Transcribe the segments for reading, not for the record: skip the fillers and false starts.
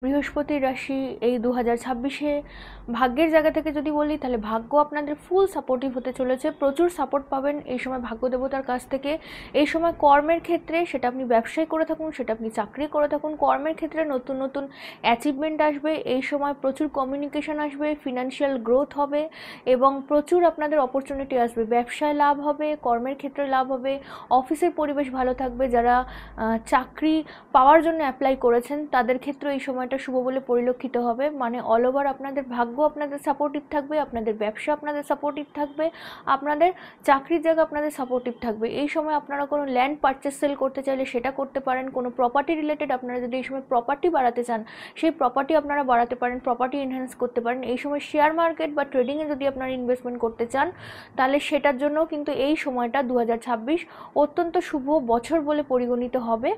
বৃহস্পতির রাশি এই 2026-এ ভাগ্যের জায়গা থেকে যদি বলি তাহলে ভাগ্য আপনাদের ফুল সাপোর্টিভ হতে চলেছে। প্রচুর সাপোর্ট পাবেন এই সময় ভাগ্য দেবতার কাছ থেকে। এই সময় কর্মের ক্ষেত্রে, সেটা আপনি ব্যবসায় করে থাকুন, সেটা আপনি চাকরি করে থাকুন, কর্মের ক্ষেত্রে নতুন নতুন অ্যাচিভমেন্ট আসবে। এই সময় প্রচুর কমিউনিকেশন আসবে, ফিনান্সিয়াল গ্রোথ হবে এবং প্রচুর আপনাদের অপরচুনিটি আসবে। ব্যবসায় লাভ হবে, কর্মের ক্ষেত্রে লাভ হবে, অফিসের পরিবেশ ভালো থাকবে। যারা চাকরি পাওয়ার জন্য অ্যাপ্লাই করেছেন তাদের ক্ষেত্রে এই সময়টা শুভ বলে পরিলক্ষিত হবে। মানে অল ওভার আপনাদের ভাগ্য আপনাদের সাপোর্টিভ থাকবে, আপনাদের ব্যবসা আপনাদের সাপোর্টিভ থাকবে, আপনাদের চাকরির জায়গা আপনাদের সাপোর্টিভ থাকবে। এই সময় আপনারা কোনো ল্যান্ড পারচেস সেল করতে চাইলে সেটা করতে পারেন। কোনো প্রপার্টি রিলেটেড আপনারা যদি এই সময় প্রপার্টি বাড়াতে চান সেই প্রপার্টি আপনারা বাড়াতে পারেন, প্রপার্টি এনহ্যান্স করতে পারেন। এই সময় শেয়ার মার্কেট বা ট্রেডিংয়ে যদি আপনারা ইনভেস্টমেন্ট করতে চান তাহলে সেটার জন্য কিন্তু এই সময়টা 2026 অত্যন্ত শুভ বছর বলে পরিগণিত হবে।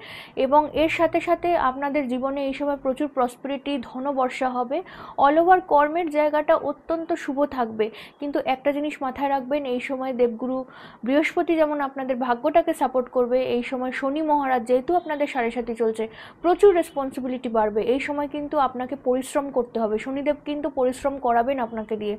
এবং এর সাথে সাথে আপনাদের জীবনে এই সময় প্রচুর প্রসপেরিটি, ধনবর্ষা হবে। অল ওভার কর্মের জায়গাটা অত্যন্ত শুভ থাকবে। কিন্তু একটা জিনিস মাথায় রাখবেন, এই সময় দেবগুরু বৃহস্পতি যেমন আপনাদের ভাগ্যটাকে সাপোর্ট করবে, এই সময় শনি মহারাজ যেহেতু আপনাদের সাড়ে সাথে চলছে, প্রচুর রেসপন্সিবিলিটি বাড়বে। এই সময় কিন্তু আপনাকে পরিশ্রম করতে হবে, শনিদেব কিন্তু পরিশ্রম করাবেন আপনাকে দিয়ে।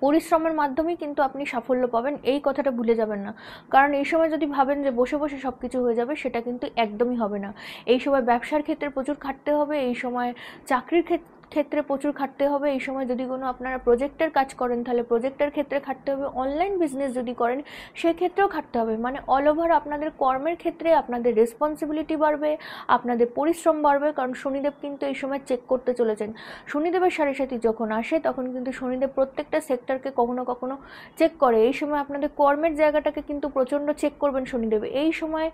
পরিশ্রমের মাধ্যমেই কিন্তু আপনি সাফল্য পাবেন, এই কথাটা ভুলে যাবেন না। কারণ এই সময় যদি ভাবেন যে বসে বসে সব কিছু হয়ে যাবে, সেটা কিন্তু একদমই হবে না। এই সময় ব্যবসার ক্ষেত্রে প্রচুর খাটতে হবে, এই সময় চাকরির ক্ষেত্রে প্রচুর খাটতে হবে। এই সময় যদি কোনো আপনারা প্রজেক্টের কাজ করেন তাহলে প্রজেক্টের ক্ষেত্রে খাটতে হবে, অনলাইন বিজনেস যদি করেন সেক্ষেত্রেও খাটতে হবে। মানে অল ওভার আপনাদের কর্মের ক্ষেত্রে আপনাদের রেসপন্সিবিলিটি বাড়বে, আপনাদের পরিশ্রম বাড়বে। কারণ শনিদেব কিন্তু এই সময় চেক করতে চলেছেন। শনিদেবের সাড়ে সাথী যখন আসে তখন কিন্তু শনিদেব প্রত্যেকটা সেক্টরকে কখনো কখনো চেক করে। এই সময় আপনাদের কর্মের জায়গাটাকে কিন্তু প্রচণ্ড চেক করবেন শনিদেব। এই সময়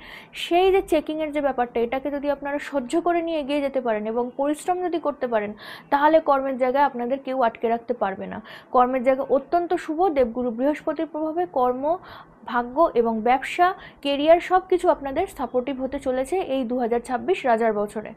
সেই যে চেকিংয়ের যে ব্যাপারটা, এটাকে যদি আপনারা সহ্য করে নিয়ে এগিয়ে যেতে পারেন এবং পরিশ্রম যদি করতে পারেন তাহলে কর্মের জায়গায় আপনাদের কেউ আটকে রাখতে পারবে না। কর্মের জায়গা অত্যন্ত শুভ। দেবগুরু বৃহস্পতির প্রভাবে কর্ম, ভাগ্য এবং ব্যবসা, কেরিয়ার সব কিছু আপনাদের সাপোর্টিভ হতে চলেছে এই 2026 রাজার বছরে।